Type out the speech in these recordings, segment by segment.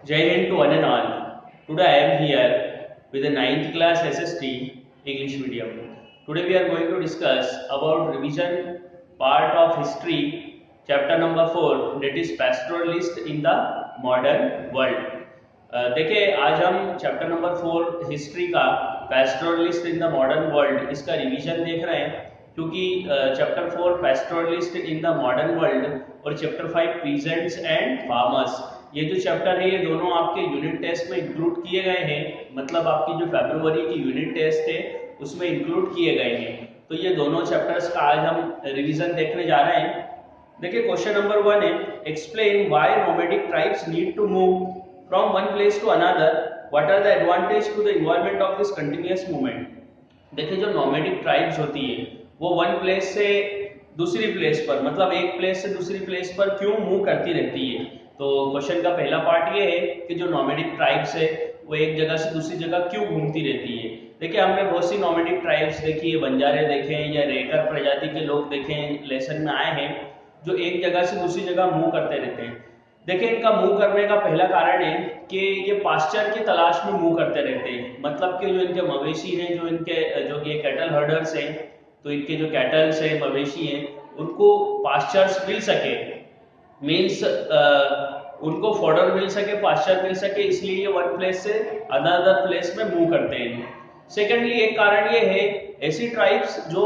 Jai Hind to one and all. Today I am here with the 9th class SST English medium. Today we are going to discuss about revision part of history, chapter number 4, that is pastoralist in the modern world. देखिए आज हम chapter number 4 history का pastoralists in the modern world इसका revision देख रहे हैं, क्योंकि chapter 4 pastoralists in the modern world और चैप्टर 5 पीजेंट्स एंड फार्मर्स, ये जो चैप्टर है ये दोनों आपके यूनिट टेस्ट में इंक्लूड किए गए हैं। मतलब आपकी जो फरवरी की यूनिट टेस्ट है उसमें इंक्लूड किए गए हैं। तो ये दोनों चैप्टर्स का आज हम रिवीजन देखने जा रहे हैं। देखिए क्वेश्चन नंबर 1 है, explain why nomadic tribes need to move from one place to another, what are the advantage to the involvement of this continuous movement. देखिए जो नोमैडिक ट्राइब्स होती है वो वन प्लेस से दूसरी प्लेस पर, मतलब एक प्लेस से दूसरी प्लेस पर क्यों मूव करती रहती है। तो क्वेश्चन का पहला पार्ट ये है कि जो नोमैडिक ट्राइब्स है वो एक जगह से दूसरी जगह क्यों घूमती रहती है। देखिए हमने बहुत सी नोमैडिक ट्राइब्स देखी है, बंजारे देखे हैं या रेकर प्रजाति के लोग देखे हैं, लेसन में आए हैं, जो एक जगह से दूसरी जगह मूव करते रहते हैं। देखिए इनका मूव करने का पहला कारण है कि ये पास्चर की तलाश में मूव करते रहते हैं। मतलब कि जो इनके मवेशी हैं, जो ये कैटल हर्डर्स हैं, तो इनके जो कैटल्स हैं, मवेशी हैं, उनको पास्चर्स मिल सके, मीन्स उनको फॉडर मिल सके, पास्चर मिल सके, इसलिए ये वन प्लेस से अनदर प्लेस में मूव करते हैं। सेकेंडली एक कारण ये है, ऐसी ट्राइब्स जो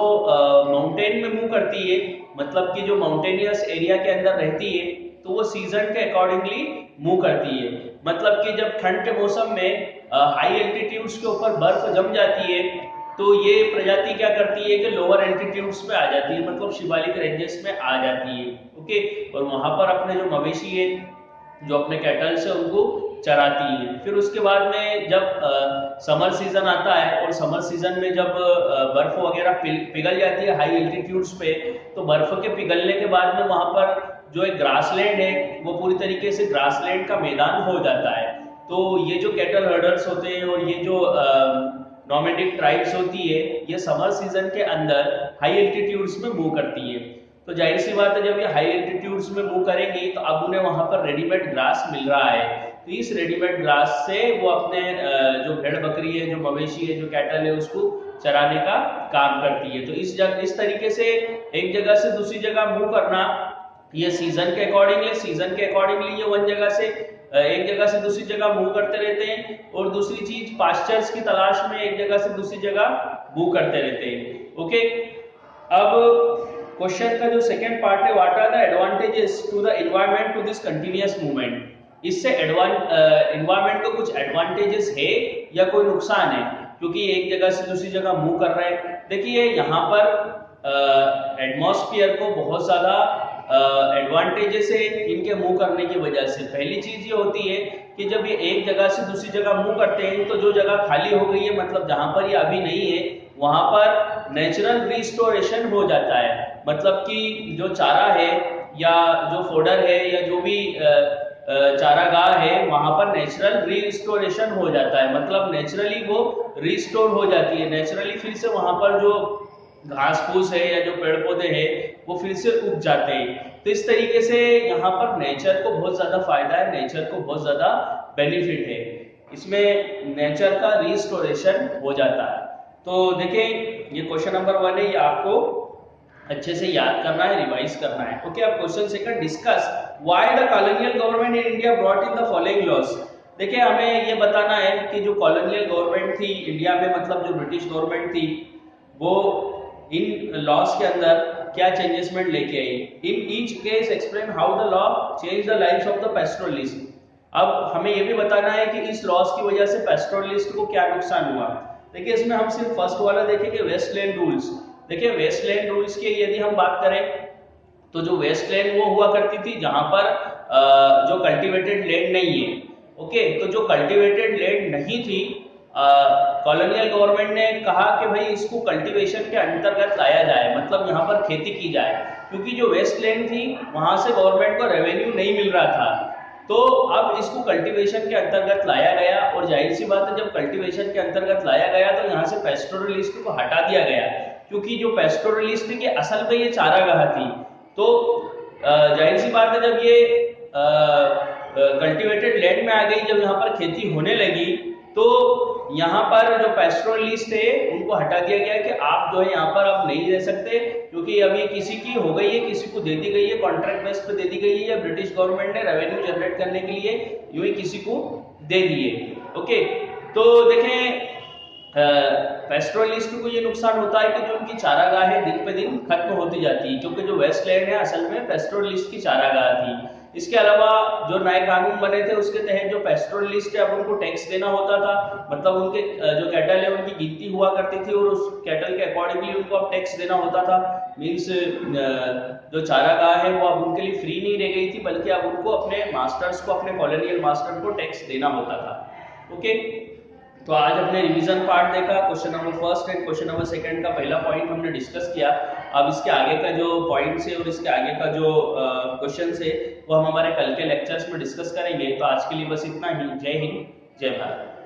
माउंटेन में मूव करती है, मतलब कि जो माउंटेनियस एरिया के अंदर रहती है, तो वो सीजन के अकॉर्डिंगली मूव करती है। मतलब कि जब ठंड के मौसम में हाई एल्टीट्यूड्स के ऊपर बर्फ जम जाती है तो ये प्रजाति क्या करती है कि लोअर एल्टीट्यूड्स पे आ जाती है, मतलब शिवालिक रेंजेस में आ जाती है। ओके, और वहां पर अपने जो मवेशी है, जो अपने कैटल्स है, उनको चराती है। फिर उसके बाद में जब समर सीजन आता है और समर सीजन में जब बर्फ वगैरह पिघल जाती है हाई एल्टीट्यूड्स पे, तो बर्फ के पिघलने के बाद में वहां पर जो एक ग्रासलैंड है वो पूरी तरीके से ग्रासलैंड का मैदान हो जाता है। तो ये जो कैटल हर्डर्स होते हैं और ये जो नोमैडिक ट्राइब्स होती है, ये समर सीजन के अंदर हाई एल्टीट्यूड्स में मूव करती है। तो जाहिर सी बात है जब ये हाई एल्टीट्यूड्स में मूव करेंगी तो अब उन्हें वहां पर रेडीमेड ग्रास मिल रहा है, तो इस रेडीमेड ग्रास से वो अपने जो भेड़ बकरी है, जो मवेशी है, जो कैटल है, उसको चराने का काम करती है। तो इस तरीके से एक जगह से दूसरी जगह मूव करना, ये सीजन के अकॉर्डिंगली ये वन जगह से एक जगह से दूसरी जगह मूव करते रहते हैं। और दूसरी चीज, पास्चर्स की तलाश में एक जगह से दूसरी जगह मूव करते रहते हैं। ओके, अब क्वेश्चन का जो सेकंड पार्ट है, what are the advantages to the environment to this continuous movement. इससे एनवायरनमेंट को कुछ एडवांटेजेस है या कोई नुकसान है, क्योंकि एक जगह से दूसरी जगह मूव कर रहे हैं। देखिए यहाँ पर एटमॉस्फेयर को बहुत ज्यादा एडवांटेजेस है इनके मूव करने की वजह से। पहली चीज ये होती है कि जब ये एक जगह से दूसरी जगह मूव करते हैं तो जो जगह खाली हो गई है, मतलब जहां पर ये अभी नहीं है, वहां पर नेचुरल रिस्टोरेशन हो जाता है। मतलब कि जो चारा है या जो फोडर है या जो भी चारागाह है, वहां पर नेचुरल रिस्टोरेशन हो जाता है। मतलब नेचुरली वो रिस्टोर हो जाती है, नेचुरली फिर से वहां पर जो घास फूस है या जो पेड़ पौधे हैं वो फिर से उग जाते हैं। तो इस तरीके से यहाँ पर नेचर को बहुत ज्यादा फायदा है, नेचर को बहुत ज्यादा बेनिफिट है, इसमें नेचर का रिस्टोरेशन हो जाता है। तो देखिए ये क्वेश्चन नंबर 1 है, ये आपको अच्छे से याद करना है, रिवाइज करना है। ओके, अब question second, discuss why the colonial government in India brought in the following laws. देखिए हमें ये बताना है कि जो कॉलोनियल गवर्नमेंट थी इंडिया में, मतलब जो ब्रिटिश गवर्नमेंट थी, वो इन लॉज के अंदर क्या चेंजेसमेंट लेके आई। In each case explain how the law change the life of the pastoralist. अब हमें यह भी बताना है कि इस लॉज की वजह से पैस्टोरलिस्ट को क्या नुकसान हुआ। देखिए इसमें हम सिर्फ फर्स्ट वाला देखेंगे, वेस्टलैंड रूल्स। देखिए वेस्टलैंड रूल्स की यदि हम बात करें तो जो वेस्टलैंड वो हुआ करती थी जहां पर जो कल्टिवेटेड लैंड नहीं है। ओके, तो जो कल्टिवेटेड लैंड नहीं थी, कॉलोनियल गवर्नमेंट ने कहा कि भाई इसको कल्टीवेशन के अंतर्गत लाया जाए, मतलब यहाँ पर खेती की जाए, क्योंकि जो वेस्टलैंड थी वहां से गवर्नमेंट को रेवेन्यू नहीं मिल रहा था। तो अब इसको कल्टीवेशन के अंतर्गत लाया गया, और जाहिर सी बात है जब कल्टीवेशन के अंतर्गत लाया गया तो यहाँ से पैस्टोरलिस्ट को हटा दिया गया, क्योंकि जो पैस्टोरलिस्ट की असल में ये चारागाह थी। तो जाहिर सी बात है जब ये कल्टिवेटेड लैंड में आ गई, जब यहाँ पर खेती होने लगी तो यहाँ पर जो पैस्टोरलिस्ट है उनको हटा दिया गया कि आप जो है यहाँ पर अब नहीं रह सकते, क्योंकि अभी किसी की हो गई है, किसी को दे दी गई है, कॉन्ट्रैक्ट बेस पे दे दी गई है, या ब्रिटिश गवर्नमेंट ने रेवेन्यू जनरेट करने के लिए यूं ही किसी को दे दिए। ओके, तो देखें पैस्टोरलिस्ट को ये नुकसान होता है कि जो उनकी चारागाहें दिन पे दिन खत्म होती जाती है, क्योंकि जो वेस्टलैंड है असल में पैस्टोरलिस्ट की चारागाह थी। इसके अलावा जो नए कानून बने थे उसके तहत जो पैस्टोरलिस्ट है अब उनको टैक्स देना होता था, मतलब उनके जो कैटल है उनकी गिनती हुआ करती थी और उस कैटल के अकॉर्डिंगली उनको अब टैक्स देना होता था। मीन्स जो चारागाह है वो अब उनके लिए फ्री नहीं रह गई थी, बल्कि अब उनको अपने मास्टर्स को, अपने कॉलोनियल मास्टर को टैक्स देना होता था। ओके, तो आज हमने रिवीजन पार्ट देखा, question number first and question number second का पहला पॉइंट हमने डिस्कस किया। अब इसके आगे का जो पॉइंट्स है और इसके आगे का जो क्वेश्चंस है वो हम हमारे कल के लेक्चर्स में डिस्कस करेंगे। तो आज के लिए बस इतना ही। जय हिंद, जय भारत।